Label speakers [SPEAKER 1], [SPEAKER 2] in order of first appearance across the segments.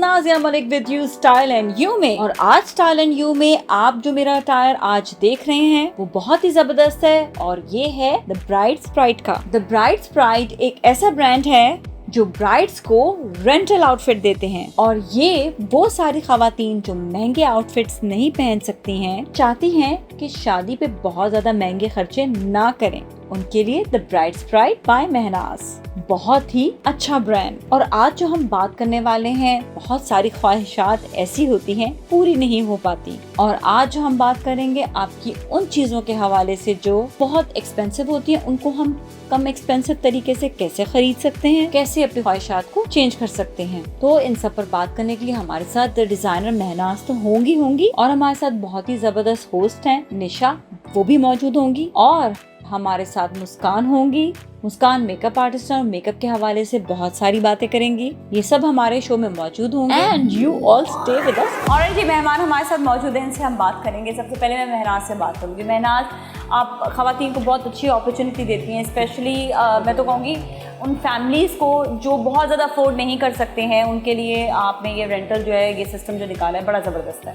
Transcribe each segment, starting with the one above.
[SPEAKER 1] Nazia Malik with you style and you में। और आज स्टाइल एंड यू में आप जो मेरा अटायर आज देख रहे हैं वो बहुत ही जबरदस्त है और ये है द ब्राइड्स प्राइड का। द ब्राइड्स प्राइड एक ऐसा ब्रांड है जो ब्राइड्स को रेंटल आउटफिट देते हैं और ये वो सारी खवातीन जो महंगे आउटफिट्स नहीं पहन सकती हैं, चाहती हैं कि शादी पे बहुत ज्यादा महंगे खर्चे ना करें, उनके लिए the brides pride by Mahnaz बहुत ही अच्छा ब्रांड। और आज जो हम बात करने वाले हैं, बहुत सारी ख्वाहिशात ऐसी होती हैं पूरी नहीं हो पाती, और आज जो हम बात करेंगे आपकी उन चीजों के हवाले से जो बहुत एक्सपेंसिव होती हैं, उनको हम कम एक्सपेंसिव तरीके से कैसे खरीद सकते हैं, कैसे अपनी ख्वाहिशात को चेंज कर सकते हैं। तो इन सब पर बात करने के लिए हमारे साथ डिजाइनर महनाज तो होंगी और हमारे साथ बहुत ही जबरदस्त होस्ट हैं निशा, वो भी मौजूद होंगी, और हमारे साथ मुस्कान होंगी। मुस्कान मेकअप आर्टिस्ट और मेकअप के हवाले से बहुत सारी बातें करेंगी। ये सब हमारे शो में मौजूद होंगे and you all stay with us. और जी मेहमान हमारे साथ मौजूद हैं, इनसे हम बात करेंगे। सबसे पहले मैं महनाज से बात करूंगी। महनाज, आप खवातीन को बहुत अच्छी अपॉर्चुनिटी देती हैं, स्पेशली मैं तो कहूँगी उन फैमिलीज़ को जो बहुत ज़्यादा अफोर्ड नहीं कर सकते हैं, उनके लिए आपने ये रेंटल जो है, ये सिस्टम जो निकाला है, बड़ा ज़बरदस्त है।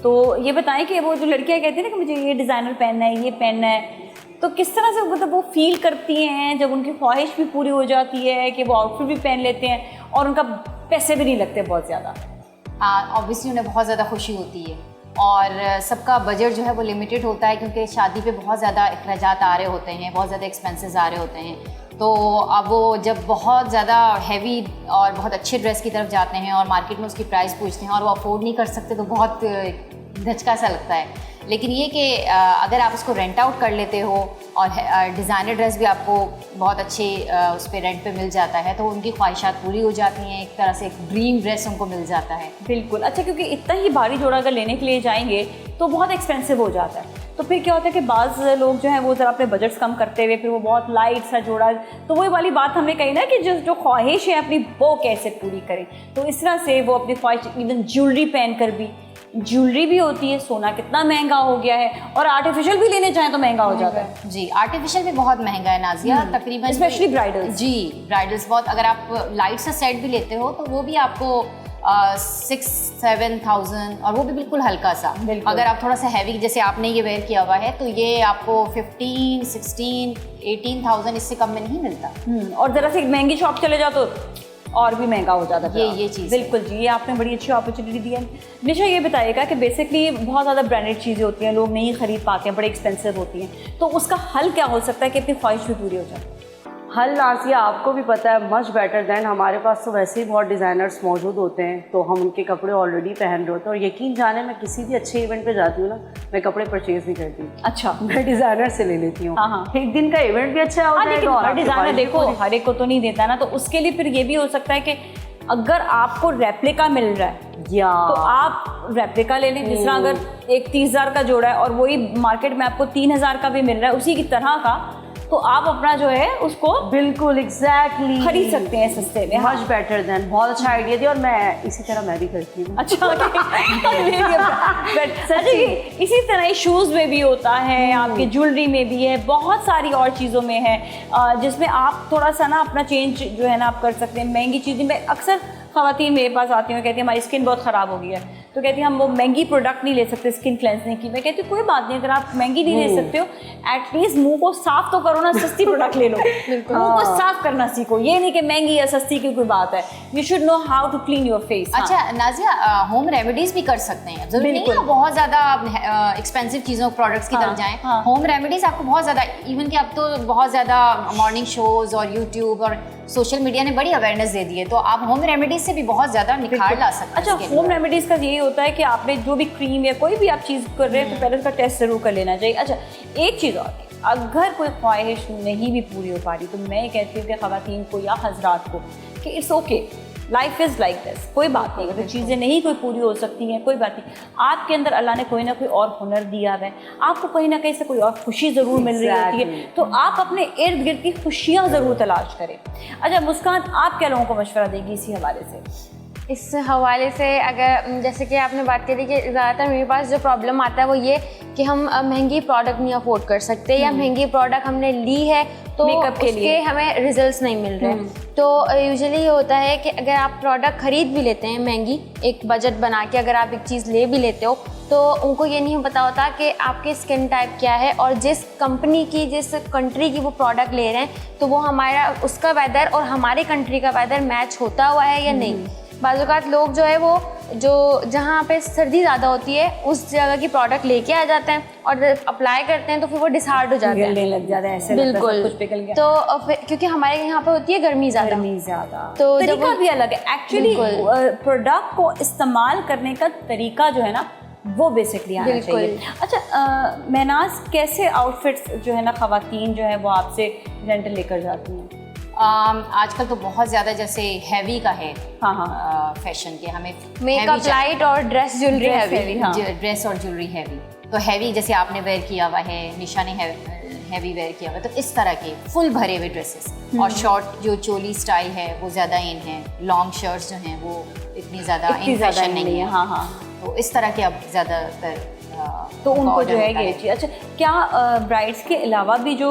[SPEAKER 1] तो ये बताएं कि वो जो लड़कियाँ कहती हैं ना कि मुझे ये डिज़ाइनर पहनना है, ये पहनना है, तो किस तरह से मतलब वो फील करती हैं जब उनकी ख्वाहिश भी पूरी हो जाती है कि वो आउटफिट भी पहन लेते हैं और उनका पैसे भी नहीं लगते बहुत ज़्यादा?
[SPEAKER 2] ऑब्वियसली उन्हें बहुत ज़्यादा खुशी होती है और सबका बजट जो है वो लिमिटेड होता है, क्योंकि शादी पे बहुत ज़्यादा अखराजात आ रहे होते हैं, बहुत ज़्यादा एक्सपेंसेस आ रहे होते हैं। तो अब वो जब बहुत ज़्यादा हैवी और बहुत अच्छे ड्रेस की तरफ जाते हैं और मार्केट में उसकी प्राइस पूछते हैं और वो अफोर्ड नहीं कर सकते, तो बहुत धचका सा लगता है। लेकिन ये कि अगर आप उसको रेंट आउट कर लेते हो और डिज़ाइनर ड्रेस भी आपको बहुत अच्छे उस पर रेंट पे मिल जाता है, तो उनकी ख्वाहिशात पूरी हो जाती हैं, एक तरह से एक ड्रीम ड्रेस उनको मिल जाता है।
[SPEAKER 1] बिल्कुल। अच्छा, क्योंकि इतना ही भारी जोड़ा अगर लेने के लिए जाएंगे तो बहुत एक्सपेंसिव हो जाता है, तो फिर क्या होता है कि बाज़ लोग जो हैं वो ज़रा अपने बजट्स कम करते हुए फिर वो बहुत लाइट सा जोड़ा, तो वही वाली बात हमने कही ना कि जो ख्वाहिश है अपनी वो कैसे पूरी करें। तो इस तरह से वो अपनी ख्वाहिश, इवन ज्वेलरी पहन कर भी, ज्वेलरी भी होती है, सोना कितना महंगा हो गया है, और आर्टिफिशियल भी लेने जाएं तो महंगा हो जाता है।
[SPEAKER 2] जी, आर्टिफिशियल भी बहुत महंगा है नाज़िया, तकरीबन
[SPEAKER 1] स्पेशली ब्राइडल्स।
[SPEAKER 2] जी, ब्राइडल्स बहुत, अगर आप लाइट सा सेट भी लेते हो तो वो भी आपको 6-7,000, और वो भी बिल्कुल हल्का सा। अगर आप थोड़ा सा हैवी, जैसे आपने ये वेयर किया हुआ है, तो ये आपको 15-16-18,000, इससे कम में नहीं मिलता।
[SPEAKER 1] और जरा सी महंगी शॉप चले जाओ तो और भी महंगा हो जाता है।
[SPEAKER 2] ये चीज़
[SPEAKER 1] बिल्कुल जी, ये आपने बड़ी अच्छी अपॉर्चुनिटी दी है। निशा, ये बताइएगा कि बेसिकली बहुत ज़्यादा ब्रांडेड चीज़ें होती हैं, लोग नहीं खरीद पाते हैं, बड़े एक्सपेंसिव होती हैं, तो उसका हल क्या हो सकता है कि अपनी ख्वाहिश भी पूरी हो जाए?
[SPEAKER 3] हल नाज़िया आपको भी पता है, मच बेटर दैन हमारे पास तो वैसे ही बहुत डिज़ाइनर्स मौजूद होते हैं, तो हम उनके कपड़े ऑलरेडी पहन रहे होते हैं। और यकीन जाने, मैं किसी भी अच्छे इवेंट पे जाती हूँ ना, मैं कपड़े परचेज नहीं करती।
[SPEAKER 1] अच्छा,
[SPEAKER 3] मैं डिज़ाइनर से ले लेती हूँ।
[SPEAKER 1] हाँ।
[SPEAKER 3] एक दिन का इवेंट भी अच्छा होता है,
[SPEAKER 1] हर डिज़ाइनर देखो हर एक को तो नहीं देता ना, तो उसके लिए फिर ये भी हो सकता है कि अगर आपको रेप्लिका मिल रहा है तो आप रेप्लिका ले लें। जिस तरह अगर एक 30,000 का जोड़ा है और वही मार्केट में आपको 3,000 का भी मिल रहा है उसी की तरह का, तो आप अपना जो है उसको
[SPEAKER 3] बिल्कुल एग्जैक्टली
[SPEAKER 1] खरीद सकते हैं सस्ते में।
[SPEAKER 3] मच बेटर देन, बहुत अच्छा आइडिया दिया, और मैं इसी तरह मैं भी करती हूँ।
[SPEAKER 1] अच्छा, इसी तरह शूज़ में भी होता है, आपके ज्वेलरी में भी है, बहुत सारी और चीज़ों में है जिसमें आप थोड़ा सा ना अपना चेंज जो है ना आप कर सकते हैं। महंगी चीज़ें में अक्सर ख़वातीन मेरे पास आती हैं, कहती हैं हमारी स्किन बहुत ख़राब हो गई है, तो कहती हैं हम वो महंगी प्रोडक्ट नहीं ले सकते स्किन क्लेंसनिंग की। मैं कहती हूँ कोई बात नहीं, अगर आप महंगी नहीं ले सकते हो, एटलीस्ट मुंह को साफ तो करो ना, सस्ती प्रोडक्ट ले लो। मुंह को साफ करना सीखो, ये नहीं कि महंगी या सस्ती की कोई बात है। You should know how to clean your face.
[SPEAKER 2] अच्छा नाज़िया, होम रेमेडीज भी कर सकते हैं, जरूरी नहीं है बहुत ज़्यादा एक्सपेंसिव चीज़ों प्रोडक्ट्स की तरफ जाएँ। होम रेमेडीज़ आपको बहुत ज़्यादा, इवन कि अब तो बहुत ज़्यादा मॉर्निंग शोज़ और यूट्यूब और सोशल मीडिया ने बड़ी अवेयरनेस दे दी है, तो आप होम रेमेडीज से भी बहुत ज़्यादा निखार ला सकते हैं।
[SPEAKER 1] अच्छा, होम रेमेडीज़ का यही होता है कि आपने जो भी क्रीम या कोई भी आप चीज़ कर रहे हैं तो पहले उसका टेस्ट ज़रूर कर लेना चाहिए। अच्छा, एक चीज़ और, अगर कोई ख्वाहिश नहीं भी पूरी हो पा रही तो मैं कहती हूँ कि ख़वातीन को या हज़रात को कि it's okay, life is like this, कोई बात नहीं। अगर चीज़ें नहीं कोई पूरी हो सकती हैं, कोई बात नहीं, आपके अंदर अल्लाह ने कोई ना कोई और हुनर दिया है, आपको कहीं ना कहीं से कोई और खुशी ज़रूर मिल रही होती है, तो आप अपने इर्द गिर्द की खुशियाँ ज़रूर तलाश करें। अच्छा मुस्कान, आप क्या लोगों को मशवरा देगी इसी हवाले से?
[SPEAKER 4] इस हवाले से अगर जैसे कि आपने बात करी कि ज़्यादातर मेरे पास जो प्रॉब्लम आता है वो ये कि हम महंगी प्रोडक्ट नहीं अफोर्ड कर सकते, या महंगी प्रोडक्ट हमने ली है तो
[SPEAKER 1] Makeup के
[SPEAKER 4] उसके
[SPEAKER 1] लिए।
[SPEAKER 4] हमें रिजल्ट्स नहीं मिल रहे। तो यूजुअली ये होता है कि अगर आप प्रोडक्ट खरीद भी लेते हैं महंगी, एक बजट बना के अगर आप एक चीज़ ले भी लेते हो, तो उनको ये नहीं पता होता कि आपके स्किन टाइप क्या है और जिस कंपनी की, जिस कंट्री की वो प्रोडक्ट ले रहे हैं, तो वो हमारा उसका वेदर और हमारे कंट्री का वेदर मैच होता हुआ है या नहीं। बाज़ लोग जो है वो जो जहाँ पे सर्दी ज़्यादा होती है उस जगह की प्रोडक्ट लेके आ जाते हैं और अप्लाई करते हैं, तो फिर वो डिसहार्ड हो जाते
[SPEAKER 1] पिघलने
[SPEAKER 4] हैं।
[SPEAKER 1] लग जाता है, ऐसे लगता है सब
[SPEAKER 4] बिल्कुल।
[SPEAKER 1] कुछ पिघल गया।
[SPEAKER 4] तो फिर क्योंकि हमारे यहाँ पे होती है गर्मी ज़्यादा,
[SPEAKER 1] गर्मी ज्यादा,
[SPEAKER 4] तो जब
[SPEAKER 1] तरीका
[SPEAKER 4] वो-
[SPEAKER 1] भी अलग है एक्चुअली। प्रोडक्ट को इस्तेमाल करने का तरीका जो है ना वो बेसिकली आना
[SPEAKER 4] बिल्कुल।
[SPEAKER 1] चाहिए। अच्छा महनाज, कैसे आउटफिट्स जो है ना खवातीन जो है वो आपसे रेंटल लेकर जाती हैं?
[SPEAKER 2] आजकल तो बहुत ज़्यादा जैसे हैवी का है
[SPEAKER 1] हाँ हाँ,
[SPEAKER 2] फैशन के, हमें
[SPEAKER 4] मेकअप लाइट और dress jewellery
[SPEAKER 1] Dress
[SPEAKER 4] heavy.
[SPEAKER 1] heavy, हाँ।
[SPEAKER 2] ड्रेस और ज्वेलरी हैवी, तो हैवी जैसे आपने वेयर किया हुआ है, निशा ने हैवी वेयर किया हुआ है, तो इस तरह के फुल भरे हुए ड्रेसेस और शॉर्ट जो चोली स्टाइल है वो ज़्यादा इन है, लॉन्ग शर्ट्स जो हैं वो इतनी ज़्यादा इन फैशन नहीं है।
[SPEAKER 1] हाँ हाँ,
[SPEAKER 2] तो इस तरह के अब ज़्यादातर
[SPEAKER 1] तो उनको
[SPEAKER 2] order
[SPEAKER 1] जो है
[SPEAKER 2] होता
[SPEAKER 1] ये चीज़। अच्छा, क्या ब्राइड्स के अलावा भी जो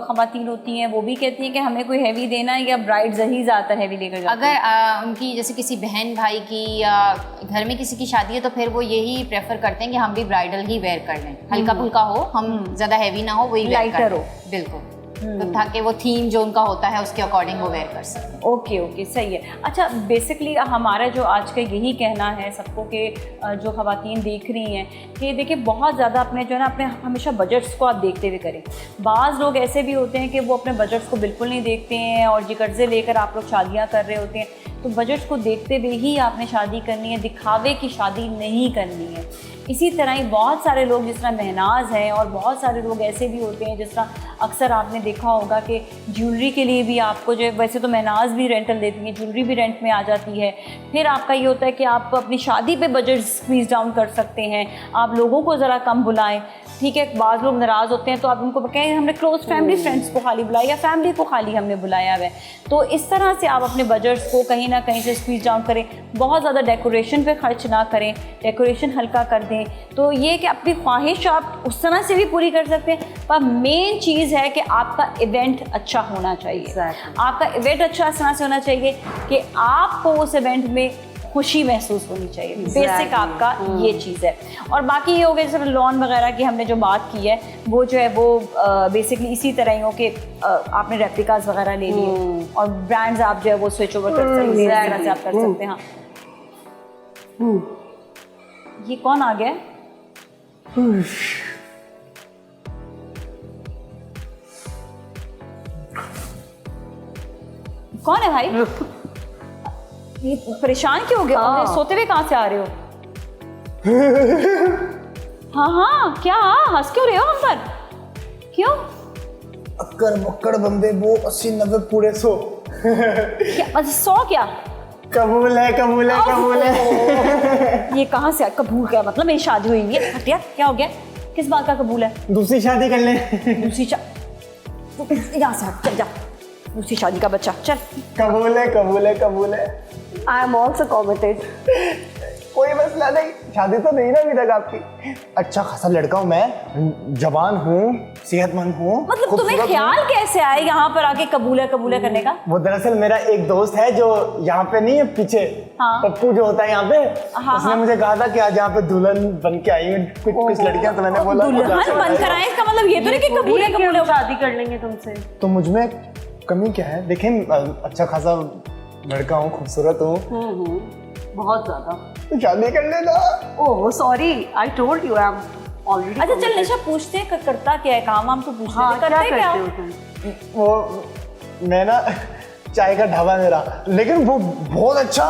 [SPEAKER 1] खवातीन होती हैं वो भी कहती हैं कि हमें कोई हैवी देना है, या ब्राइड्स ही ज़्यादातर हैवी लेकर जाती हैं?
[SPEAKER 2] अगर उनकी जैसे किसी बहन भाई की या घर में किसी की शादी है तो फिर वो यही प्रेफर करते हैं कि हम भी ब्राइडल ही वेयर कर लें, हल्का फुल्का हो, हम ज़्यादा हैवी ना हो, वही वेयर
[SPEAKER 1] Lighter
[SPEAKER 2] कर लें। बिल्कुल, तो ताकि वो थीम जो उनका होता है उसके अकॉर्डिंग वो वेयर कर सकें।
[SPEAKER 1] ओके ओके, सही है। अच्छा, बेसिकली हमारा जो आज का यही कहना है सबको कि जो खवातीन देख रही हैं कि देखिए बहुत ज़्यादा अपने जो है ना अपने हमेशा बजट्स को आप देखते हुए करें। बाज़ लोग ऐसे भी होते हैं कि वो अपने बजट्स को बिल्कुल नहीं देखते हैं और ये कर्ज़े लेकर आप लोग शादियाँ कर रहे होते हैं, तो बजट्स को देखते हुए ही आपने शादी करनी है, दिखावे की शादी नहीं करनी है। इसी तरह ही बहुत सारे लोग जिस तरह महनाज हैं और बहुत सारे लोग ऐसे भी होते हैं, जिस तरह अक्सर आपने देखा होगा कि ज्वेलरी के लिए भी आपको जो वैसे तो महनाज भी रेंटल देती हैं, ज्वेलरी भी रेंट में आ जाती है। फिर आपका ये होता है कि आप अपनी शादी पे बजट स्क्वीज डाउन कर सकते हैं, आप लोगों को ज़रा कम बुलाएं, ठीक है। बाज़ लोग नाराज़ होते हैं तो आप उनको कहें हमने क्लोज फैमिली फ्रेंड्स को खाली बुलाया या फैमिली को खाली हमने बुलाया है। तो इस तरह से आप अपने बजट्स को कहीं ना कहीं से स्क्वीज डाउन करें, बहुत ज़्यादा डेकोरेशन पे खर्च ना करें, डेकोरेशन हल्का कर दें। तो ये कि अपनी ख्वाहिश आप उस तरह से भी पूरी कर सकते हैं, पर मेन चीज़ है कि आपका इवेंट अच्छा होना चाहिए।
[SPEAKER 3] Exactly.
[SPEAKER 1] आपका इवेंट अच्छा इस तरह से होना चाहिए कि आपको उस इवेंट में खुशी महसूस होनी चाहिए। बेसिक आपका ये चीज़ है। और बाकी ये हो गया जैसे लॉन वगैरह की हमने जो बात की है वो जो है वो बेसिकली इसी तरह ही हो कि आपने रेप्लिकास वगैरह ले लिए और ब्रांड्स आप जो है वो स्विच ओवर कर सकते हैं, इस तरह से आप कर सकते हैं। हाँ, ये कौन आ गया? कौन है भाई? ये परेशान क्यों हो गए? और ये सोते हुए कहाँ से आ रहे हो? हाँ हाँ, क्या हंस क्यों रहे हो हम पर? क्यों?
[SPEAKER 5] अक्कर बक्कर बंदे वो 80-90 पूरे 100।
[SPEAKER 1] क्या मतलब 100 क्या?
[SPEAKER 5] कबूल है कबूल है कबूल है।
[SPEAKER 1] ये कहाँ से कबूल? क्या मतलब मेरी शादी हुई नहीं है? हटिया, क्या हो गया? किस बात का कबूल है?
[SPEAKER 5] दूसरी शादी कर ले।
[SPEAKER 1] दूसरी यहाँ से हट, चल जा। दूसरी शादी का बच्चा, चल।
[SPEAKER 5] कबूल है कबूल है कबूल है।
[SPEAKER 3] I am also committed.
[SPEAKER 5] कोई मसला नहीं, शादी तो नहीं ना अभी तक आपकी। अच्छा खासा लड़का हूँ मैं, जवान हूँ, सेहतमंद हूँ।
[SPEAKER 1] मतलब तुम्हें ख्याल कैसे आए यहाँ पर आके कबूल है करने का?
[SPEAKER 5] वो दरअसल मेरा एक दोस्त है जो यहाँ पे नहीं है पीछे,
[SPEAKER 1] हाँ।
[SPEAKER 5] पप्पू जो होता है यहाँ पे,
[SPEAKER 1] हाँ,
[SPEAKER 5] उसने
[SPEAKER 1] हाँ।
[SPEAKER 5] मुझे कहा था कि आज यहाँ पे दुल्हन बन के आई है कुछ लड़कियां, तो मैंने बोला
[SPEAKER 1] दुल्हन बनकर आए, इसका मतलब ये तो नहीं कि कबूल है।
[SPEAKER 3] शादी कर लेंगे तुमसे।
[SPEAKER 5] तो मुझमें कमी क्या है? देखें अच्छा खासा लड़का हूँ, खूबसूरत हूँ,
[SPEAKER 3] बहुत ज्यादा।
[SPEAKER 5] तो शादी कर लेना।
[SPEAKER 3] Oh sorry, I told you I am already.
[SPEAKER 1] अच्छा चल निशा, पूछते हैं करता क्या है काम? हम तो पूछते
[SPEAKER 3] हाँ,
[SPEAKER 1] हैं
[SPEAKER 3] क्या
[SPEAKER 1] करते क्या?
[SPEAKER 3] करते हो तुम?
[SPEAKER 5] वो मैं ना चाय का ढाबा मेरा, लेकिन वो बहुत अच्छा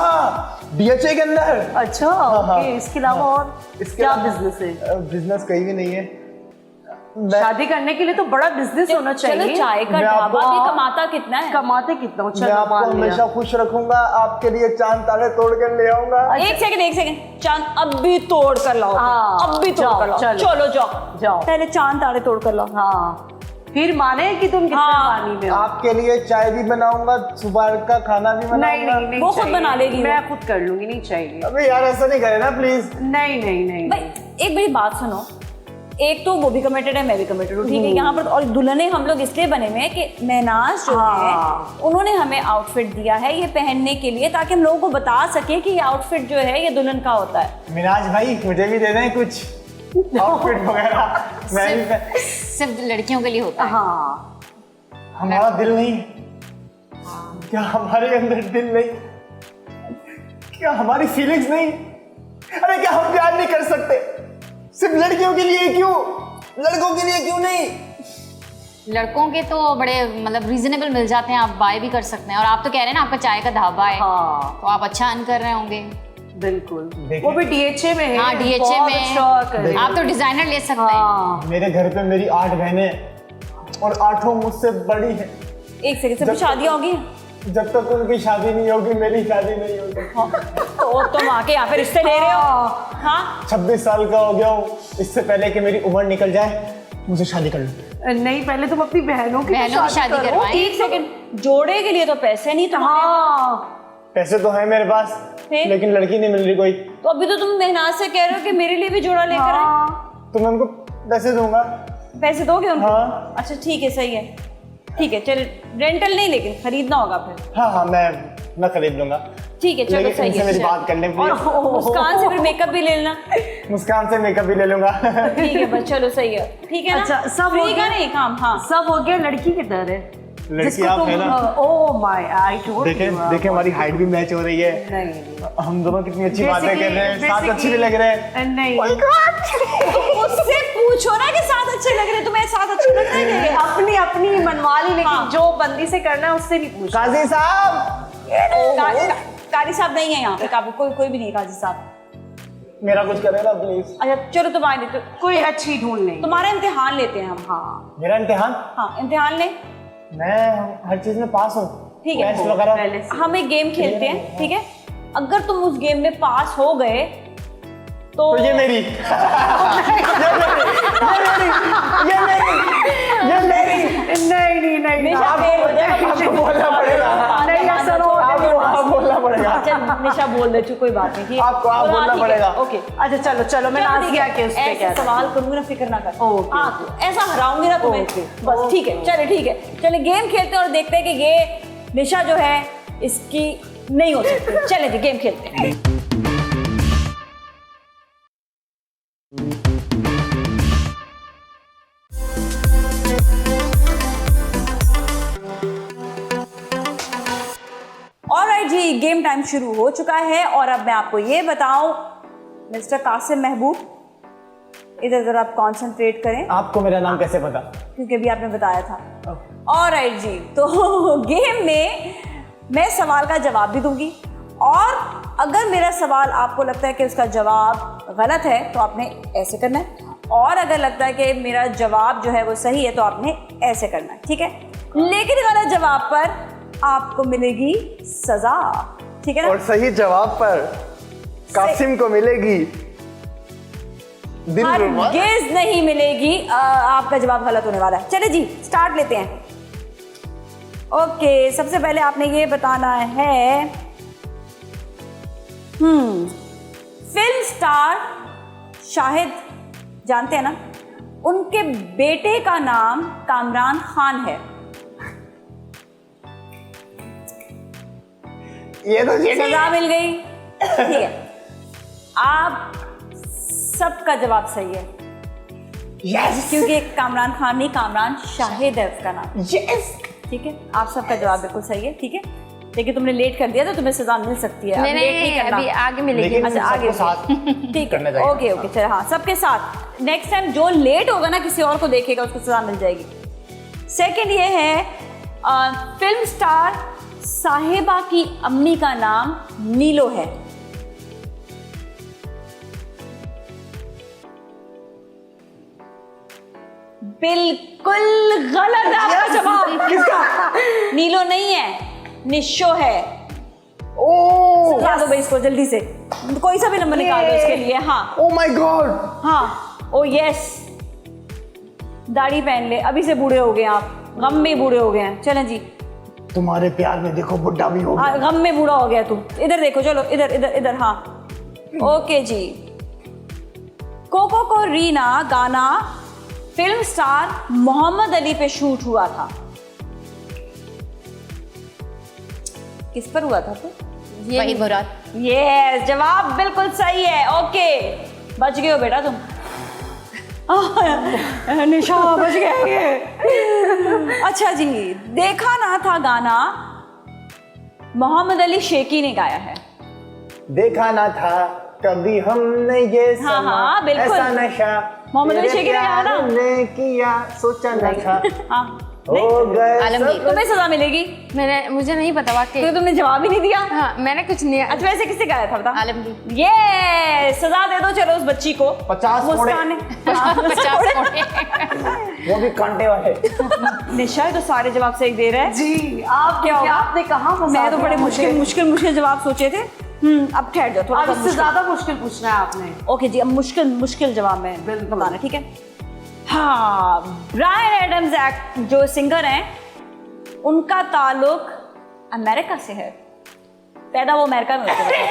[SPEAKER 5] DHA के अंदर।
[SPEAKER 3] अच्छा
[SPEAKER 5] हाँ।
[SPEAKER 3] ओके, इसके अलावा और
[SPEAKER 5] इसके
[SPEAKER 3] क्या
[SPEAKER 5] अलावा-
[SPEAKER 3] बिजनेस है?
[SPEAKER 5] बिजनेस कहीं भी नहीं है।
[SPEAKER 3] शादी करने के लिए तो बड़ा बिजनेस होना चाहिए।
[SPEAKER 1] चलो चाय का
[SPEAKER 5] मैं
[SPEAKER 1] ढाबा
[SPEAKER 5] आपको-
[SPEAKER 1] भी कमाता कितना है?
[SPEAKER 3] कमाते कितना हो?
[SPEAKER 5] मैं
[SPEAKER 3] चलो
[SPEAKER 5] आपको
[SPEAKER 3] मान लिया।
[SPEAKER 5] हमेशा खुश रखूंगा, आपके लिए चांद तारे तोड़ कर ले आऊंगा।
[SPEAKER 1] एक सेकंड, चांद अब भी तोड़ कर लाओ।
[SPEAKER 3] हाँ,
[SPEAKER 1] अब भी तोड़
[SPEAKER 3] जाओ,
[SPEAKER 1] कर लाओ।
[SPEAKER 3] चलो।
[SPEAKER 1] चलो जाओ
[SPEAKER 3] जाओ।
[SPEAKER 1] पहले चांद तारे तोड़ कर लाओ।
[SPEAKER 3] हाँ, फिर माने कि तुम कितने
[SPEAKER 1] हाँ।
[SPEAKER 3] पानी में हो।
[SPEAKER 5] आपके लिए चाय भी बनाऊंगा, सुबह का खाना भी
[SPEAKER 3] नहीं
[SPEAKER 5] बनाऊंगा।
[SPEAKER 3] नहीं नहीं,
[SPEAKER 1] वो खुद
[SPEAKER 3] चाहिए।
[SPEAKER 1] बना लेगी वो।
[SPEAKER 3] मैं खुद कर लूंगी, नहीं चाहिए।
[SPEAKER 5] अबे यार ऐसा नहीं करे ना प्लीज।
[SPEAKER 3] नहीं नहीं नहीं
[SPEAKER 1] भाई एक बड़ी बात सुनो, एक तो वो भी कमिटेड है, मैं भी कमिटेड हूँ, ठीक है। यहाँ पर और दुल्हने हम लोग इसलिए बने हुए हैं कि महनाज जो है उन्होंने हमें आउटफिट दिया है ये पहनने के लिए, ताकि हम लोगों को बता सके कि ये आउटफिट जो है ये दुल्हन का होता है।
[SPEAKER 5] मिनाज भाई मुझे भी दे दें कुछ आउटफिट वगैरह, मैं भी
[SPEAKER 2] सिर्फ लड़कियों के लिए होता है।
[SPEAKER 3] हाँ,
[SPEAKER 5] हमारा दिल नहीं, क्या हमारे अंदर दिल नहीं, क्या हमारी फीलिंग्स नहीं, अरे क्या हम प्यार नहीं कर सकते? सिर्फ लड़कियों के लिए क्यों, लड़कों के लिए क्यों नहीं?
[SPEAKER 2] लड़कों के तो बड़े मतलब रीजनेबल मिल जाते हैं, आप बाय भी कर सकते हैं। और आप तो कह रहे हैं ना आपका चाय का ढाबा है,
[SPEAKER 3] हाँ,
[SPEAKER 2] तो आप अच्छा अर्न कर रहे होंगे।
[SPEAKER 3] बिल्कुल।
[SPEAKER 5] देखिए।
[SPEAKER 3] वो भी डीएचए में है।
[SPEAKER 2] हाँ, DHA
[SPEAKER 3] बहुत
[SPEAKER 2] में।
[SPEAKER 3] अच्छा कर रहे
[SPEAKER 2] आप तो डिजाइनर ले सकते हैं।
[SPEAKER 3] हाँ,
[SPEAKER 5] मेरे घर पे मेरी 8 बहनें और 8 मुझसे बड़ी हैं।
[SPEAKER 1] एक सेकंड, सबकी शादी होगी?
[SPEAKER 5] जब तक उनकी शादी नहीं होगी मेरी शादी नहीं होगी।
[SPEAKER 1] तो तुम आके यहाँ पे रिश्ते ले रहे हो? हाँ
[SPEAKER 5] 26 साल का हो गया हूँ, इससे पहले कि मेरी उम्र निकल जाए मुझे शादी कर लो।
[SPEAKER 3] नहीं, पहले तुम अपनी बहनों की
[SPEAKER 2] शादी
[SPEAKER 3] करो।
[SPEAKER 2] करवाएं।
[SPEAKER 1] एक सेकंड, जोड़े के लिए तो पैसे नहीं तुम्हारे?
[SPEAKER 3] हाँ,
[SPEAKER 5] पैसे तो हैं मेरे पास,
[SPEAKER 1] फिर?
[SPEAKER 5] लेकिन लड़की नहीं मिल रही कोई।
[SPEAKER 1] तो अभी तो तुम मेहनाज से कह रहे हो कि मेरे लिए भी जोड़ा लेकर आए।
[SPEAKER 3] हाँ,
[SPEAKER 5] तो मैं उनको पैसे दूंगा।
[SPEAKER 1] पैसे दोगे उनको?
[SPEAKER 5] हाँ।
[SPEAKER 1] अच्छा ठीक है, सही है, ठीक है। चल रेंटल नहीं, लेकिन खरीदना होगा फिर।
[SPEAKER 5] हाँ हाँ मैं खरीद लूंगा।
[SPEAKER 1] ठीक है चलो,
[SPEAKER 5] लेकिन
[SPEAKER 1] सही
[SPEAKER 5] इनसे
[SPEAKER 1] है।
[SPEAKER 5] मेरी
[SPEAKER 1] चल।
[SPEAKER 5] बात कर लें
[SPEAKER 1] और
[SPEAKER 5] प्लीज।
[SPEAKER 1] मुस्कान से फिर मेकअप भी ले लेना।
[SPEAKER 5] मुस्कान से मेकअप भी ले लूंगा।
[SPEAKER 1] ठीक है बस, चलो सही है, ठीक है ना?
[SPEAKER 3] अच्छा, सब हो
[SPEAKER 1] फ्री का
[SPEAKER 3] गया?
[SPEAKER 1] नहीं काम? हाँ
[SPEAKER 3] सब हो गया। लड़की किधर है?
[SPEAKER 5] लड़की आप है ना?
[SPEAKER 3] ओह माय, आई टोल्ड
[SPEAKER 5] देखें देखें हमारी हाइट भी मैच हो रही है।
[SPEAKER 3] नहीं,
[SPEAKER 5] हम दोनों कितनी अच्छी बातें कर रहे हैं, साथ
[SPEAKER 3] Basically-
[SPEAKER 5] अच्छी भी लग रहे हैं।
[SPEAKER 3] नहीं,
[SPEAKER 1] उससे पूछो ना कि साथ अच्छे लग रहे, तुम्हें साथ अच्छे लग रहे हैं?
[SPEAKER 3] अपनी अपनी मनवा ली, लेकिन
[SPEAKER 1] हाँ।
[SPEAKER 3] जो बंदी से करना है उससे नहीं पूछना।
[SPEAKER 5] काजी साहब,
[SPEAKER 1] कारी साहब नहीं है यहाँ पे, कोई भी नहीं है काजी साहब।
[SPEAKER 5] मेरा कुछ करें ना प्लीज।
[SPEAKER 1] अच्छा चलो, तुम्हारे
[SPEAKER 3] कोई अच्छी ढूंढ लेंगे।
[SPEAKER 1] तुम्हारा इम्तिहान लेते हैं हम।
[SPEAKER 3] हाँ,
[SPEAKER 5] मेरा इम्तिहान?
[SPEAKER 1] हाँ इम्तिहान ले।
[SPEAKER 5] मैं हर चीज में पास हूँ।
[SPEAKER 1] ठीक है,
[SPEAKER 5] टेस्ट वगैरह
[SPEAKER 3] पहले से।
[SPEAKER 1] हम एक गेम खेलते हैं, ठीक है? अगर तुम उस गेम में पास हो गए तो
[SPEAKER 5] ये मेरी
[SPEAKER 3] नहीं,
[SPEAKER 1] निशा फेल हो जाएगा।
[SPEAKER 5] आपको बोलना पड़ेगा।
[SPEAKER 3] नहीं, ऐसा ना हो।
[SPEAKER 5] आपको बोलना पड़ेगा।
[SPEAKER 1] अच्छा निशा बोल दे, कोई बात नहीं, ठीक है?
[SPEAKER 5] आपको आप
[SPEAKER 1] तो हाँ,
[SPEAKER 5] बोलना
[SPEAKER 1] ठीक है,
[SPEAKER 5] पड़ेगा।
[SPEAKER 1] ओके।
[SPEAKER 3] अच्छा चलो मैं नाज़िया के उस पे
[SPEAKER 1] ऐसे
[SPEAKER 3] कह रहा
[SPEAKER 1] सवाल करूंगी ना, फिक्र ना कर।
[SPEAKER 3] ओके,
[SPEAKER 1] हाँ तो ऐसा हराऊंगी ना तुम्हें।
[SPEAKER 3] ओके,
[SPEAKER 1] बस ठीक है, चले ठीक है, चले गेम खेलते हैं और देखते हैं कि ये निशा जो है इसकी नहीं हो सकती। चले जी गेम खेलते हैं। ऑलराइट जी, गेम टाइम शुरू हो चुका है और अब मैं आपको ये बताऊं, मिस्टर कासिम महबूब, इधर जरा आप कॉन्सेंट्रेट करें
[SPEAKER 5] आपको मेरा नाम कैसे पता?
[SPEAKER 1] क्योंकि अभी आपने बताया था। ऑलराइट जी, तो गेम में मैं सवाल का जवाब भी दूंगी और अगर मेरा सवाल आपको लगता है कि उसका जवाब गलत है तो आपने ऐसे करना है, और अगर लगता है कि मेरा जवाब जो है वो सही है तो आपने ऐसे करना है, ठीक है? लेकिन गलत जवाब पर आपको मिलेगी सजा, ठीक है ना?
[SPEAKER 5] और सही जवाब पर कासिम को मिलेगी दिल रुबा।
[SPEAKER 1] हरगिज़ नहीं मिलेगी। आपका जवाब गलत होने वाला है। चले जी स्टार्ट लेते हैं। ओके, सबसे पहले आपने ये बताना है, फिल्म स्टार शाहिद जानते हैं ना, उनके बेटे का नाम कामरान खान है।
[SPEAKER 5] ये तो
[SPEAKER 1] सजा मिल गई, ठीक है? आप सबका जवाब सही है।
[SPEAKER 5] यस
[SPEAKER 1] क्योंकि कामरान खान नहीं, कामरान शाहिद है उसका नाम,
[SPEAKER 5] यस।
[SPEAKER 1] ठीक है? आप सबका जवाब बिल्कुल सही है, ठीक है? लेकिन तुमने लेट कर दिया तो तुम्हें सजा मिल सकती है। अब लेट नहीं करना।
[SPEAKER 4] अभी आगे मिलेगी।
[SPEAKER 5] लेकिन
[SPEAKER 1] अच्छा आगे
[SPEAKER 5] सबको साथ
[SPEAKER 1] ठीक
[SPEAKER 5] करना
[SPEAKER 1] है,
[SPEAKER 5] चाहिए।
[SPEAKER 1] ओके ओके, चलो हाँ सबके साथ। नेक्स्ट टाइम जो लेट होगा ना, किसी और को देखेगा उसको सजा मिल जाएगी। सेकंड ये है, फिल्म स्टार साहिबा की अम्मी का नाम नीलो है। बिल्कुल गलत है आपका जवाब। नीलो नहीं है, निशो है।
[SPEAKER 5] ओह
[SPEAKER 1] सजा दो भाई इसको जल्दी से, कोई सा भी नंबर निकाल दो इसके लिए। हाँ
[SPEAKER 5] ओह माय गॉड।
[SPEAKER 1] हाँ, ओ यस, दाढ़ी पहन ले, अभी से बूढ़े हो गए आप, गम में बूढ़े हो गए हैं। चलें जी,
[SPEAKER 5] तुम्हारे प्यार में देखो बुढ़ा भी हो गया।
[SPEAKER 1] हाँ गम में बूढ़ा हो गया तू। इधर देखो, चलो इधर इधर इधर। हाँ ओके जी, कोको को रीना गाना फिल्म स्टार मोहम्मद अली पे शूट हुआ था, किस पर हुआ था? तो
[SPEAKER 2] वही मुराद।
[SPEAKER 1] यस, जवाब बिल्कुल सही है। ओके, बच गए हो बेटा तुम। निशा बच गए। अच्छा जी, देखा ना था गाना मोहम्मद अली शेकी ने गाया है।
[SPEAKER 5] देखा ना था कभी हमने ये
[SPEAKER 1] हाँ,
[SPEAKER 5] समा,
[SPEAKER 1] हाँ, बिल्कुल।
[SPEAKER 5] ऐसा नशा
[SPEAKER 1] मोहम्मद अली
[SPEAKER 5] तेरे
[SPEAKER 1] शेकी ने गाया ना?
[SPEAKER 5] प्यार ने किया सोचा न था,
[SPEAKER 1] हाँ,
[SPEAKER 5] हो गए
[SPEAKER 2] आलमगीर।
[SPEAKER 5] सब।
[SPEAKER 1] तुम्हें सजा मिलेगी
[SPEAKER 4] मुझे नहीं पता वाकई।
[SPEAKER 1] क्योंकि तुमने जवाब ही नहीं दिया।
[SPEAKER 4] हाँ, मैंने कुछ नहीं।
[SPEAKER 1] अच्छा, वैसे किससे गाया था बता?
[SPEAKER 2] आलमगीर।
[SPEAKER 1] ये सजा दे दो चलो उस बच्ची को।
[SPEAKER 5] 50
[SPEAKER 1] मुस्कान ने।
[SPEAKER 2] 50 कोड़े।
[SPEAKER 5] वो भी कांटे वाले।
[SPEAKER 1] निशा तो सारे जवाब सही दे रहा है
[SPEAKER 3] जी, आप
[SPEAKER 1] क्या होगा?
[SPEAKER 3] आपने कहाँ फंसा
[SPEAKER 1] मैं तो बड़े
[SPEAKER 3] दिया मुझे?
[SPEAKER 1] मुश्किल जवाब सोचे थे। अब ठहर जाओ थोड़ा
[SPEAKER 3] अब
[SPEAKER 1] सा
[SPEAKER 3] इससे
[SPEAKER 1] मुश्किल।
[SPEAKER 3] ज्यादा मुश्किल पूछना है आपने।
[SPEAKER 1] ओके जी, अब मुश्किल जवाब में
[SPEAKER 3] बिल्कुल।
[SPEAKER 1] बताना, ठीक है? हाँ, ब्रायन एडम्स एक्ट जो सिंगर हैं उनका ताल्लुक अमेरिका से है। पैदा वो अमेरिका में होते हैं।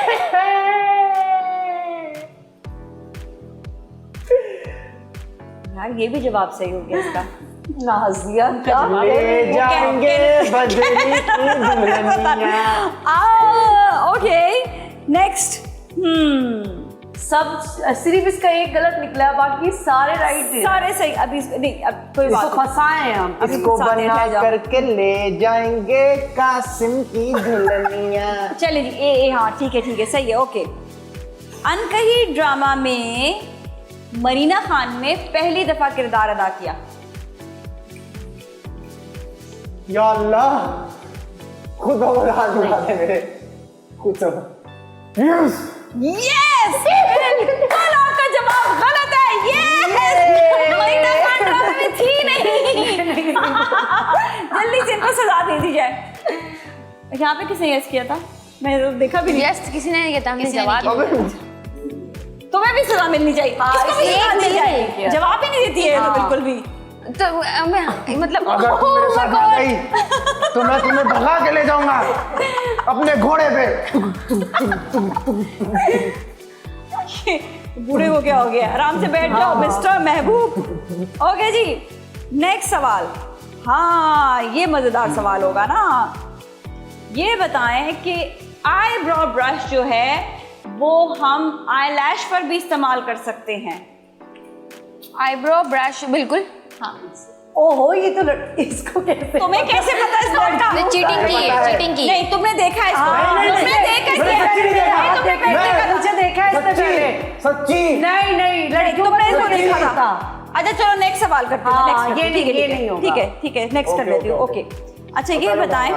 [SPEAKER 1] यार ये भी जवाब सही हो गया इसका।
[SPEAKER 3] नाज़िया क्या
[SPEAKER 5] ले जाएंगे बजरी की दुल्हनिया।
[SPEAKER 1] Okay, next.
[SPEAKER 3] सब सिर्फ इसका एक गलत निकला, बाकी सारे राइट थे।
[SPEAKER 1] सारे सही। अभी नहीं, अब कोई
[SPEAKER 3] इसको
[SPEAKER 1] बात नहीं।
[SPEAKER 3] फंसाए हैं हम।
[SPEAKER 1] अभी
[SPEAKER 5] इसको
[SPEAKER 1] फंसा दे,
[SPEAKER 5] बना
[SPEAKER 1] ठहर जाओ।
[SPEAKER 5] करके ले जाएंगे कासिम की दुल्हनिया।
[SPEAKER 1] चले जी, ए हाँ, ठीक है, सही है। ओके, अनकही ड्रामा में मरीना खान ने पहली दफा किरदार अदा किया।
[SPEAKER 5] या अल्लाह, खुद औलाद बुला दे मेरे, खुद सब। यस,
[SPEAKER 1] यस, बिल्कुल आपका जवाब गलत है। यस, मरीना खान ड्रामा में थी नहीं। जल्दी से इनको सजा दे दी जाए। यहाँ पे किसने यस किया था? मैंने तो देखा भी नहीं।
[SPEAKER 4] यस, किसी ने नहीं किया था, हमने
[SPEAKER 2] किसी ने
[SPEAKER 4] जवाब
[SPEAKER 2] नहीं
[SPEAKER 5] अबे
[SPEAKER 1] तुम्हें भी सजा मिलनी चाहिए। इसको भी सजा दी जाए। जवाब ही नहीं देती है तो बिल्कुल भी।
[SPEAKER 4] तो मैं मतलब
[SPEAKER 5] अगर तुम मेरे साथ आ गई तो मैं तुम्हें भगा के ले जाऊंगा अपने घोड़े पे।
[SPEAKER 1] बूढ़े हो गया, आराम से बैठ जाओ मिस्टर महबूब। ओके जी, नेक्स्ट सवाल। हाँ, ये मजेदार सवाल होगा ना। ये बताएं कि आईब्रो ब्रश जो है वो हम आईलैश पर भी इस्तेमाल कर सकते हैं।
[SPEAKER 4] आईब्रो ब्रश, बिल्कुल।
[SPEAKER 1] हाँ,
[SPEAKER 3] ओहो, ये तो इसको कैसे?
[SPEAKER 1] तुम्हें कैसे पता इस वर्ड का?
[SPEAKER 2] चीटिंग की।
[SPEAKER 1] नहीं, तुमने देखा है इसको? तुमने देखा है?
[SPEAKER 3] मुझे देखा है इसने पहले।
[SPEAKER 5] सच्ची
[SPEAKER 3] नहीं, लड़कियों
[SPEAKER 1] तुमने
[SPEAKER 3] को
[SPEAKER 1] इसको
[SPEAKER 3] नहीं
[SPEAKER 1] देखा
[SPEAKER 3] देखा।
[SPEAKER 1] था। अच्छा चलो नेक्स्ट सवाल करते हैं।
[SPEAKER 3] हाँ,
[SPEAKER 1] next करते हैं।
[SPEAKER 3] ये नहीं होगा।
[SPEAKER 1] ठीक है, नेक्स्ट कर लेती हूँ। ओके, अच्छा ये बताएं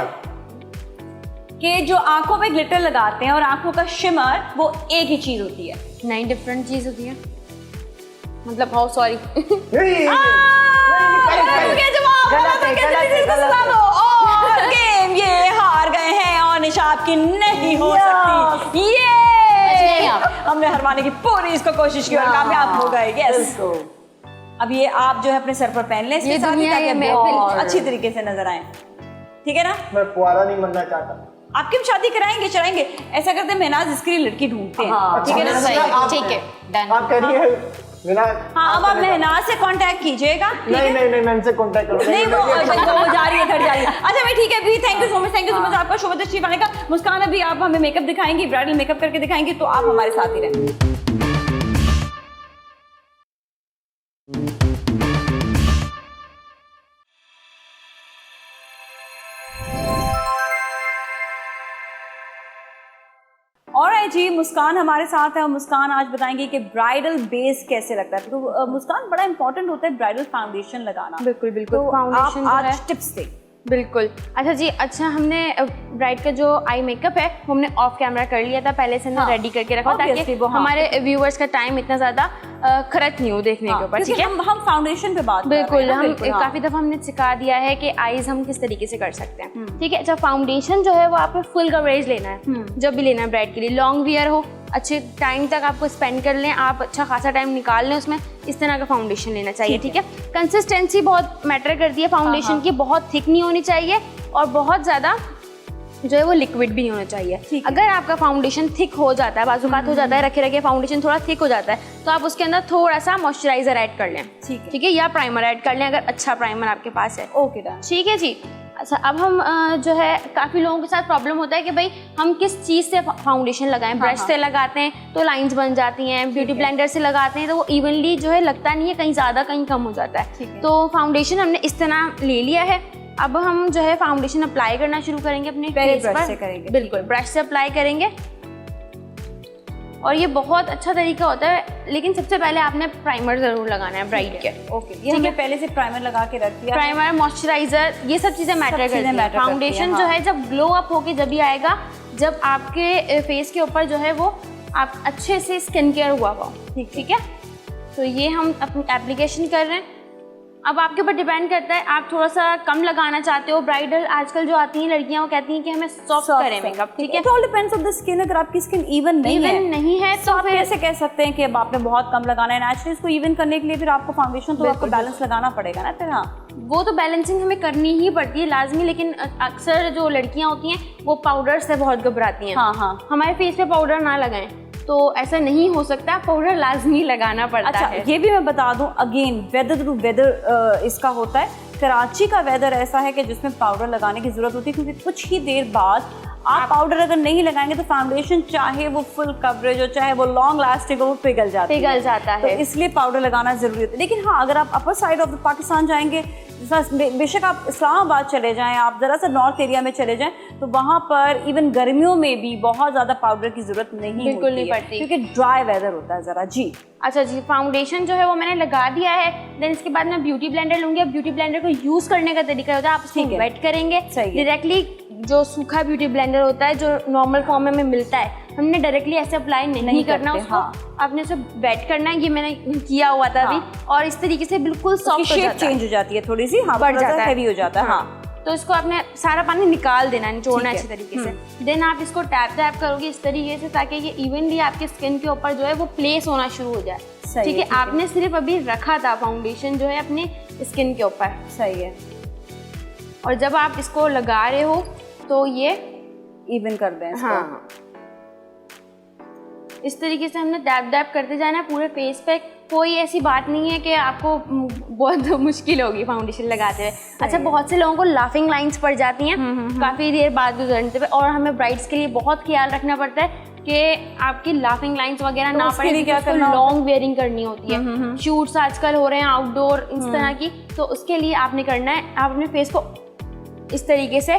[SPEAKER 1] कि जो आंखों पे ग्लिटर लगाते हैं और आंखों का शिमर वो एक ही चीज होती है।
[SPEAKER 4] नहीं, डिफरेंट चीज होती है। मतलब हाउ सॉरी। गेम ये हार गए हैं और निशा आपकी नहीं हो सकती। ये हमने हरवाने की पूरी इसको कोशिश की और कामयाब हो गए। यस, अब ये आप जो है अपने सर पर पहन लें इसके ये
[SPEAKER 1] साथ ही,
[SPEAKER 4] दुनिया,
[SPEAKER 1] ताकि
[SPEAKER 4] ये
[SPEAKER 1] बहुत
[SPEAKER 4] महफिल।
[SPEAKER 1] अच्छी तरीके से नजर आए। ठीक है ना?
[SPEAKER 5] मैं पुआरा नहीं बनना चाहता।
[SPEAKER 1] आपकी हम शादी कराएंगे, चढ़ाएंगे। ऐसा करते हैं, महनाज इसके लिए लड़की ढूंढते हैं।
[SPEAKER 3] हाँ,
[SPEAKER 1] ठीक है ना?
[SPEAKER 5] आप-
[SPEAKER 2] ठीक है, डन।
[SPEAKER 5] आप करिए बिना।
[SPEAKER 1] हाँ, अब आप महनाज से कांटेक्ट कीजिएगा। ठीक है?
[SPEAKER 5] नहीं, मैं इनसे कांटेक्ट करूंगा।
[SPEAKER 1] नहीं, वो जा रही है, थक जा रही है। अच्छा भाई, ठीक है भी, थैंक यू सो मच आपका शोभा तशरीफ आने का। मुस्कान, अभी आप हमें मेकअप दिखाएंगी, ब्राइडल मेकअप करके दिखाएंगी, तो आप हमारे साथ ही रहें। ऑलराइट जी, मुस्कान हमारे साथ है और मुस्कान आज बताएंगे कि ब्राइडल बेस कैसे लगता है। तो मुस्कान, बड़ा इंपॉर्टेंट होता है ब्राइडल फाउंडेशन लगाना।
[SPEAKER 4] बिल्कुल
[SPEAKER 1] तो
[SPEAKER 4] फाउंडेशन
[SPEAKER 1] आप
[SPEAKER 4] जो है,
[SPEAKER 1] आज टिप्स दें।
[SPEAKER 4] बिल्कुल। अच्छा जी, अच्छा हमने ब्राइड का जो आई मेकअप है वो हमने ऑफ कैमरा कर लिया था, पहले से हमने रेडी करके रखा
[SPEAKER 1] Obviously,
[SPEAKER 4] ताकि
[SPEAKER 1] वो हाँ।
[SPEAKER 4] हमारे व्यूअर्स का टाइम इतना ज्यादा खर्च नहीं हो देखने के ऊपर। ठीक है,
[SPEAKER 1] हम फाउंडेशन पे बात कर रहे हैं
[SPEAKER 4] बिल्कुल।
[SPEAKER 1] ना,
[SPEAKER 4] हम
[SPEAKER 1] बिल्कुल, हाँ।
[SPEAKER 4] काफी दफा हमने सिखा दिया है कि आईज हम किस तरीके से कर सकते हैं। ठीक है, अच्छा फाउंडेशन जो है वो आपको फुल कवरेज लेना है जब भी लेना है ब्राइड के लिए। लॉन्ग वियर हो, अच्छे टाइम तक आपको स्पेंड कर लें, आप अच्छा खासा टाइम निकाल लें उसमें, इस तरह का फाउंडेशन लेना चाहिए। ठीक है, कंसिस्टेंसी बहुत मैटर करती है फाउंडेशन की। बहुत थिक नहीं होनी चाहिए और बहुत ज़्यादा जो है वो लिक्विड भी नहीं होना चाहिए। अगर आपका फाउंडेशन थिक हो जाता है, बाजूकात हो जाता है, रखे रखे फाउंडेशन थोड़ा थिक हो जाता है, तो आप उसके अंदर थोड़ा सा मॉइस्चराइजर ऐड कर लें, ठीक है, या प्राइमर ऐड कर लें अगर अच्छा प्राइमर आपके पास है।
[SPEAKER 1] Okay done.
[SPEAKER 4] ठीक है जी। अच्छा, अब हम जो है काफ़ी लोगों के साथ प्रॉब्लम होता है कि भाई हम किस चीज़ से फाउंडेशन लगाएं। ब्रश से लगाते हैं तो लाइंस बन जाती हैं, ब्यूटी ब्लेंडर से लगाते हैं तो वो इवनली जो है लगता नहीं है, कहीं ज़्यादा कहीं कम हो जाता है। तो फाउंडेशन हमने इस तरह ले लिया है। अब हम जो है फाउंडेशन अप्लाई करना शुरू करेंगे अपने फेस पर।
[SPEAKER 1] ब्रश से करेंगे?
[SPEAKER 4] बिल्कुल, ब्रश से अप्लाई करेंगे और ये बहुत अच्छा तरीका होता है, लेकिन सबसे पहले आपने प्राइमर जरूर लगाना है ब्राइट के।
[SPEAKER 1] ओके, ये हमने पहले से प्राइमर लगा के रख दिया।
[SPEAKER 4] प्राइमर, मॉइस्चराइजर, ये सब चीज़ें मैटर करती हैं। फाउंडेशन जो है जब ग्लो अप होके जब भी आएगा, जब आपके फेस के ऊपर जो है वो आप अच्छे से स्किन केयर हुआ हो। ठीक है, तो ये हम अपनी एप्लीकेशन कर रहे हैं। अब आपके ऊपर डिपेंड करता है, आप थोड़ा सा कम लगाना चाहते हो। ब्राइडल आजकल जो आती हैं लड़कियां वो कहती हैं कि हमें सॉफ्ट करें मेकअप, ठीक है।
[SPEAKER 1] It all depends on the skin. अगर आपकी स्किन इवन नहीं है तो आप कैसे कह सकते हैं कि अब आपने बहुत कम लगाना है। नेचुरली इसको इवन करने के लिए फिर आपको फाउंडेशन तो आपको बैलेंस लगाना पड़ेगा ना। फिर हाँ,
[SPEAKER 4] वो तो बैलेंसिंग हमें करनी ही पड़ती है लाजमी, लेकिन अक्सर जो लड़कियां होती हैं वो पाउडर से बहुत घबराती हैं।
[SPEAKER 1] हाँ,
[SPEAKER 4] हमारे फेस पे पाउडर ना लगाएं, तो ऐसा नहीं हो सकता, पाउडर लाजमी लगाना पड़ता है।
[SPEAKER 1] ये भी मैं बता दूं अगेन, वेदर टू वेदर इसका होता है। कराची का वेदर ऐसा है कि जिसमें पाउडर लगाने की जरूरत होती है, क्योंकि कुछ ही देर बाद आप पाउडर अगर नहीं लगाएंगे तो फाउंडेशन चाहे वो फुल कवरेज हो, चाहे वो लॉन्ग लास्टिंग हो, वो पिघल जाता है। तो इसलिए पाउडर लगाना जरूरी होता है। लेकिन हाँ, अगर आप अपर साइड ऑफ पाकिस्तान जाएंगे, बेशक आप इस्लामाबाद चले जाएं, आप ज़रा सा नॉर्थ एरिया में चले जाएं, तो वहाँ पर इवन गर्मियों में भी बहुत ज़्यादा पाउडर की ज़रूरत नहीं पड़ती, क्योंकि ड्राई वेदर होता है ज़रा। जी
[SPEAKER 4] अच्छा जी, फाउंडेशन जो है वो मैंने लगा दिया है। देन इसके बाद मैं ब्यूटी ब्लेंडर लूँगी। अब ब्यूटी ब्लेंडर को यूज़ करने का तरीका होता है, आप उसको वेट करेंगे डायरेक्टली। जो सूखा ब्यूटी ब्लेंडर होता है जो नॉर्मल फॉर्म में हमें मिलता है, हमने डायरेक्टली ऐसे अप्लाई नहीं करना उसको। आपने उसे वेट करना है। ये मैंने किया हुआ था अभी, और इस तरीके से बिल्कुल सॉफ्ट हो जाता है,
[SPEAKER 1] चेंज हो जाती है, थोड़ी सी बढ़ जाता है, हेवी हो जाता है। हाँ,
[SPEAKER 4] तो इसको आपने सारा पानी निकाल देना है, निचोड़ना है अच्छे तरीके से। देन आप इसको टैप करोगे इस तरीके से, ताकि ये इवनली आपके स्किन के ऊपर जो है वो प्लेस होना शुरू हो जाए। ठीक है, आपने सिर्फ अभी रखा था फाउंडेशन जो है अपने स्किन के ऊपर।
[SPEAKER 1] सही है।
[SPEAKER 4] और जब आप इसको लगा रहे हो तो ये
[SPEAKER 1] इवन कर दें इसको।
[SPEAKER 4] हाँ, इस तरीके से हमने डैप करते जाना है पूरे फेस पे। कोई ऐसी बात नहीं है कि आपको बहुत मुश्किल होगी फाउंडेशन लगाते हुए। अच्छा, बहुत से लोगों को लाफिंग लाइंस पड़ जाती हैं काफ़ी देर बाद गुजरने पे, और हमें ब्राइड्स के लिए बहुत ख्याल रखना पड़ता है कि आपकी लाफिंग लाइंस वगैरह ना पड़े। क्या करना, लॉन्ग वेयरिंग करनी होती है। शूट्स आजकल हो रहे हैं आउटडोर इस तरह की, तो उसके लिए आपने करना है, आप अपने फेस को इस तरीके से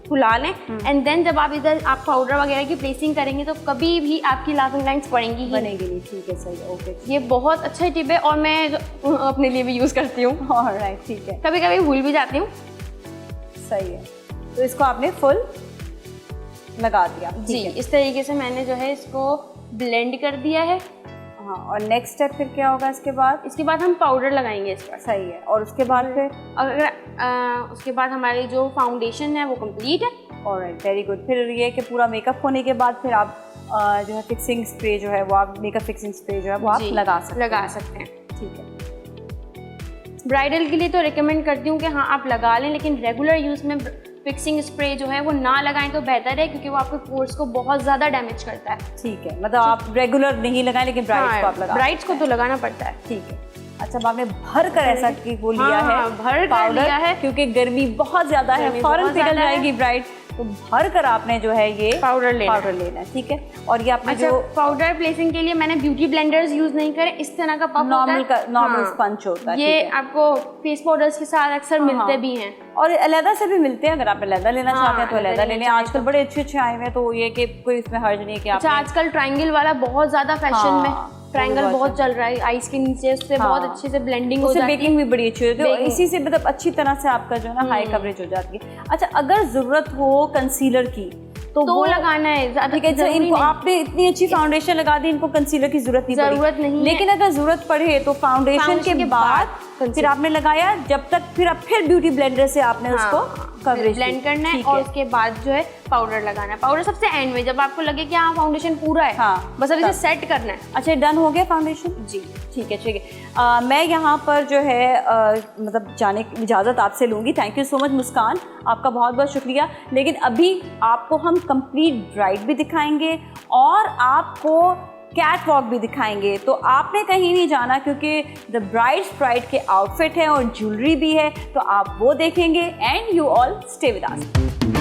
[SPEAKER 4] फुला लें। एंड देन जब आप इधर आप पाउडर वगैरह की प्लेसिंग करेंगे तो कभी भी आपकी लाफिंग लाइंस पड़ेंगी ही नहीं।
[SPEAKER 1] ठीक है, सही है, ओके।
[SPEAKER 4] ये बहुत अच्छा टिप है और मैं अपने लिए भी यूज़ करती हूँ।
[SPEAKER 1] ऑलराइट, ठीक है।
[SPEAKER 4] कभी कभी भूल भी जाती हूँ।
[SPEAKER 1] सही है। तो इसको आपने फुल लगा दिया
[SPEAKER 4] जी, इस तरीके से मैंने जो है इसको ब्लेंड कर दिया है।
[SPEAKER 1] हाँ, और नेक्स्ट स्टेप फिर क्या होगा इसके बाद?
[SPEAKER 4] इसके बाद हम पाउडर लगाएंगे इस पर।
[SPEAKER 1] सही है। और उसके बाद फिर
[SPEAKER 4] उसके बाद हमारी जो फाउंडेशन है वो कंप्लीट है।
[SPEAKER 1] Alright, very good. फिर ये कि पूरा मेकअप होने के बाद फिर आप जो है फिक्सिंग स्प्रे जो है वो आप मेकअप फिक्सिंग स्प्रे जो है वो आप लगा सकते हैं। ठीक है।
[SPEAKER 4] ब्राइडल के लिए तो रिकमेंड करती हूँ कि हाँ आप लगा लें, लेकिन रेगुलर यूज़ में फिक्सिंग स्प्रे जो है वो ना लगाएं तो बेहतर है, क्योंकि वो आपके पोर्स को बहुत ज़्यादा डैमेज करता है।
[SPEAKER 1] ठीक है, मतलब आप रेगुलर नहीं लगाएं, लेकिन ब्राइड्स को आप लगाएं।
[SPEAKER 4] ब्राइड्स को तो लगाना पड़ता है।
[SPEAKER 1] ठीक है। अच्छा, आपने भर कर ऐसा की वो लिया है,
[SPEAKER 4] भर कर लिया है,
[SPEAKER 1] क्योंकि गर्मी बहुत ज़्यादा है, फौरन पिघल जाएगी ब्राइड, तो भर कर आपने जो है ये पाउडर लेना है। ठीक है। और ये आपने जो
[SPEAKER 4] पाउडर प्लेसिंग के लिए मैंने ब्यूटी ब्लेंडर्स यूज नहीं करे, इस तरह का पफ
[SPEAKER 1] नॉर्मल स्पंज होता है।
[SPEAKER 4] ये आपको फेस पाउडर्स के साथ अक्सर मिलते भी हैं,
[SPEAKER 1] और अलहदा से भी मिलते हैं। अगर आप अलहदा लेना चाहते हैं तो अलहदा ले लें। आजकल बड़े अच्छे आए हुए हैं, तो ये कि कोई इसमें हर्ज नहीं है कि
[SPEAKER 4] अच्छा, आजकल ट्रायंगल वाला बहुत ज्यादा फैशन में, ट्रायंगल बहुत चल रहा है, आईज के नीचे उससे बहुत अच्छे से ब्लेंडिंग हो जाती है,
[SPEAKER 1] बेकिंग भी बड़ी अच्छी होती है, इसी से मतलब अच्छी तरह से आपका जो है ना हाई कवरेज हो जाती है। अच्छा, अगर जरूरत हो कंसीलर की तो वो लगाना है। ठीक है, इनको आपने इतनी अच्छी फाउंडेशन लगा दी, इनको कंसीलर की जरूरत नहीं, लेकिन अगर जरूरत पड़े तो फाउंडेशन के बाद फिर आपने लगाया, जब तक फिर ब्यूटी ब्लेंडर से आपने उसको Coverage
[SPEAKER 4] ब्लेंड करना है
[SPEAKER 1] ठीक
[SPEAKER 4] और
[SPEAKER 1] है।
[SPEAKER 4] उसके बाद जो है पाउडर लगाना है। पाउडर सबसे एंड में, जब आपको लगे कि हाँ फाउंडेशन पूरा है,
[SPEAKER 1] हाँ,
[SPEAKER 4] बस अब इसे
[SPEAKER 1] तब।
[SPEAKER 4] सेट करना है।
[SPEAKER 1] अच्छा, डन हो गया फाउंडेशन?
[SPEAKER 4] जी
[SPEAKER 1] ठीक है, ठीक है। मैं यहाँ पर जो है मतलब जाने की इजाज़त आपसे लूँगी। थैंक यू सो मच मुस्कान, आपका बहुत बहुत शुक्रिया। लेकिन अभी आपको हम कंप्लीट ब्राइड भी दिखाएंगे और आपको कैट वॉक भी दिखाएंगे, तो आपने कहीं नहीं जाना, क्योंकि द ब्राइड्स प्राइड के आउटफिट है और ज्वेलरी भी है, तो आप वो देखेंगे। And you all stay with us.